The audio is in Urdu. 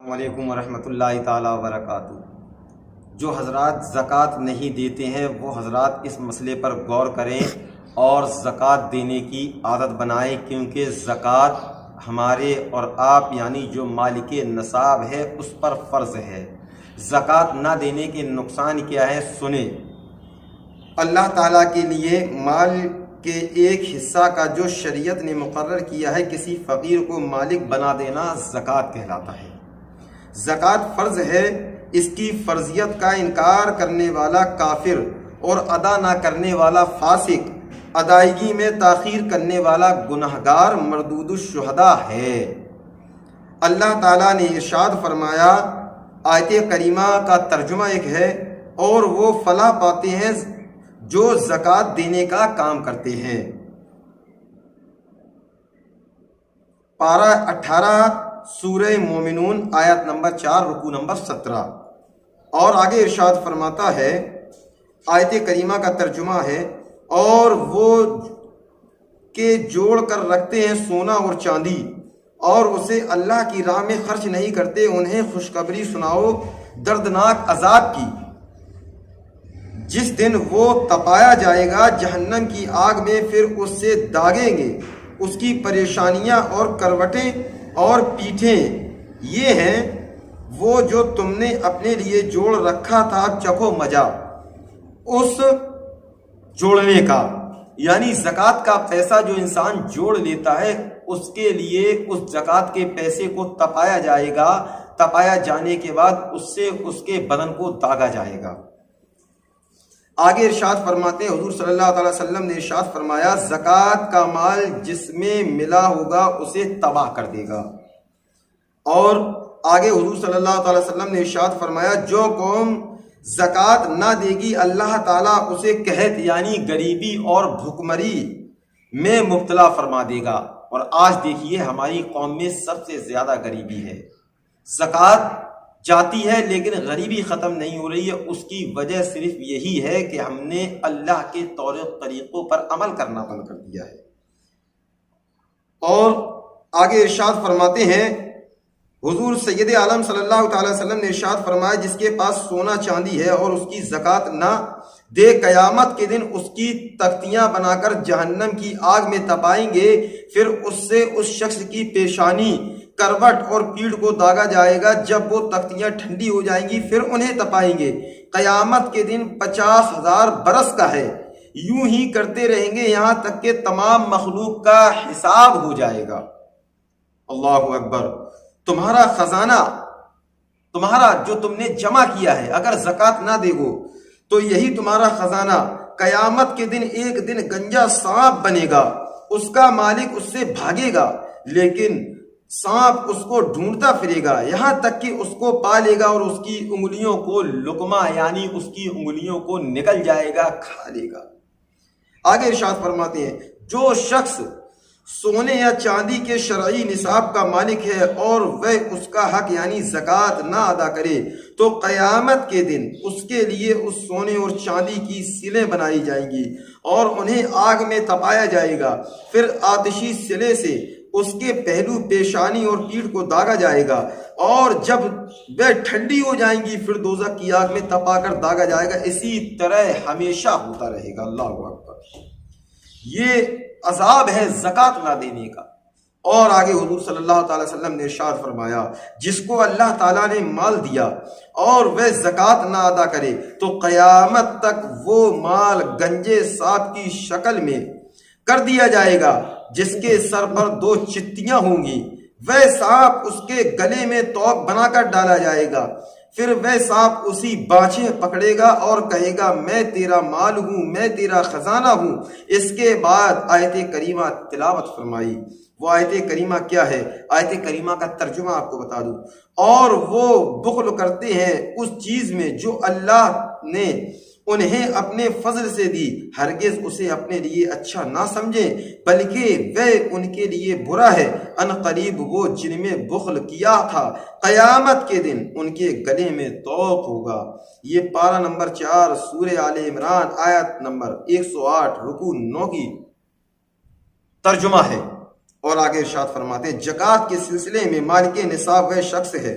السلام علیکم ورحمۃ اللہ تعالیٰ وبرکاتہ۔ جو حضرات زکوٰۃ نہیں دیتے ہیں وہ حضرات اس مسئلے پر غور کریں اور زکوٰۃ دینے کی عادت بنائیں، کیونکہ زکوٰۃ ہمارے اور آپ یعنی جو مالک نصاب ہے اس پر فرض ہے۔ زکوٰۃ نہ دینے کے نقصان کیا ہے سنیں۔ اللہ تعالیٰ کے لیے مال کے ایک حصہ کا جو شریعت نے مقرر کیا ہے، کسی فقیر کو مالک بنا دینا زکوٰۃ کہلاتا ہے۔ زکوٰۃ فرض ہے، اس کی فرضیت کا انکار کرنے والا کافر اور ادا نہ کرنے والا فاسق، ادائیگی میں تاخیر کرنے والا گنہگار مردود الشہداء ہے۔ اللہ تعالیٰ نے ارشاد فرمایا، آیت کریمہ کا ترجمہ ایک ہے، اور وہ فلاح پاتے ہیں جو زکوٰۃ دینے کا کام کرتے ہیں۔ پارہ 18 سورہ مومنون آیت نمبر 4 رکوع نمبر 17۔ اور آگے ارشاد فرماتا ہے، آیت کریمہ کا ترجمہ ہے، اور وہ کہ جوڑ کر رکھتے ہیں سونا اور چاندی اور اسے اللہ کی راہ میں خرچ نہیں کرتے، انہیں خوشخبری سناؤ دردناک عذاب کی، جس دن وہ تپایا جائے گا جہنم کی آگ میں، پھر اس سے داغیں گے اس کی پریشانیاں اور کروٹیں اور پیٹھیں، یہ ہیں وہ جو تم نے اپنے لیے جوڑ رکھا تھا، چکھو مزہ اس جوڑنے کا۔ یعنی زکوٰۃ کا پیسہ جو انسان جوڑ لیتا ہے، اس کے لیے اس زکوٰۃ کے پیسے کو تپایا جائے گا، تپایا جانے کے بعد اس سے اس کے بدن کو داغا جائے گا۔ آگے ارشاد فرماتے ہیں، حضور صلی اللہ علیہ وسلم نے ارشاد فرمایا، زکوٰۃ کا مال جس میں ملا ہوگا اسے تباہ کر دے گا۔ اور آگے حضور صلی اللہ علیہ وسلم نے ارشاد فرمایا، جو قوم زکوٰۃ نہ دے گی اللہ تعالیٰ اسے قحط یعنی غریبی اور بھوکمری میں مبتلا فرما دے گا۔ اور آج دیکھیے ہماری قوم میں سب سے زیادہ غریبی ہے۔ زکوٰۃ جاتی ہے لیکن غریبی ختم نہیں ہو رہی ہے۔ اس کی وجہ صرف یہی ہے کہ ہم نے اللہ کے طور طریقوں پر عمل کرنا بند کر دیا ہے۔ اور آگے ارشاد فرماتے ہیں، حضور سید عالم صلی اللہ تعالی وسلم نے ارشاد فرمایا، جس کے پاس سونا چاندی ہے اور اس کی زکوٰۃ نہ دے، قیامت کے دن اس کی تختیاں بنا کر جہنم کی آگ میں تپائیں گے، پھر اس سے اس شخص کی پیشانی، کروٹ اور پیٹھ کو داغا جائے گا۔ جب وہ تختیاں ٹھنڈی ہو جائیں گی پھر انہیں تپائیں گے۔ قیامت کے دن 50,000 برس کا ہے، یوں ہی کرتے رہیں گے یہاں تک کہ تمام مخلوق کا حساب ہو جائے گا۔ اللہ اکبر۔ تمہارا خزانہ، تمہارا جو تم نے جمع کیا ہے، اگر زکوٰۃ نہ دے گو تو یہی تمہارا خزانہ قیامت کے دن ایک دن گنجا سانپ بنے گا، اس کا مالک اس سے بھاگے گا، لیکن سانپ اس کو ڈھونڈتا پھرے گا یہاں تک کہ اس کو پا لے گا اور اس کی انگلیوں کو لقمہ یعنی اس کی انگلیوں کو نکل جائے گا، کھا لے گا۔ آگے ارشاد فرماتے ہیں، جو شخص سونے یا چاندی کے شرعی نصاب کا مالک ہے اور وہ اس کا حق یعنی زکوٰۃ نہ ادا کرے، تو قیامت کے دن اس کے لیے اس سونے اور چاندی کی سلیں بنائی جائیں گی اور انہیں آگ میں تپایا جائے گا، پھر آتشی سلے سے اس کے پہلو، پیشانی اور پیٹھ کو داغا جائے گا، اور جب وہ ٹھنڈی ہو جائیں گی پھر دوزخ کی آگ میں تپا کر داغا جائے گا۔ اسی طرح ہمیشہ ہوتا رہے گا۔ اللہ اکبر۔ یہ عذاب ہے زکوٰۃ نہ دینے کا۔ اور آگے حضور صلی اللہ تعالی وسلم نے ارشاد فرمایا، جس کو اللہ تعالیٰ نے مال دیا اور وہ زکوٰۃ نہ ادا کرے تو قیامت تک وہ مال گنجے سانپ کی شکل میں کر دیا جائے گا، جس کے سر پر 2 چتیاں ہوں گی۔ وہ سانپ اس کے گلے میں توق بنا کر ڈالا جائے گا، پھر وہ سانپ اسی بانچھیں پکڑے گا اور کہے گا، میں تیرا مال ہوں، میں تیرا خزانہ ہوں۔ اس کے بعد آیت کریمہ تلاوت فرمائی۔ وہ آیت کریمہ کیا ہے؟ آیت کریمہ کا ترجمہ آپ کو بتا دوں، اور وہ بخل کرتے ہیں اس چیز میں جو اللہ نے انہیں اپنے فضل سے دی، ہرگز اسے اپنے لیے اچھا نہ سمجھیں بلکہ وہ ان کے لیے برا ہے۔ ان قریب وہ جن میں بخل کیا تھا قیامت کے دن ان کے گلے میں طوق ہوگا۔ یہ پارہ نمبر 4 سورہ آل عمران آیت نمبر 108 رکوع 9 کی ترجمہ ہے۔ اور آگے ارشاد فرماتے ہیں، زکوٰۃ کے سلسلے میں مالک نصاب وہ شخص ہے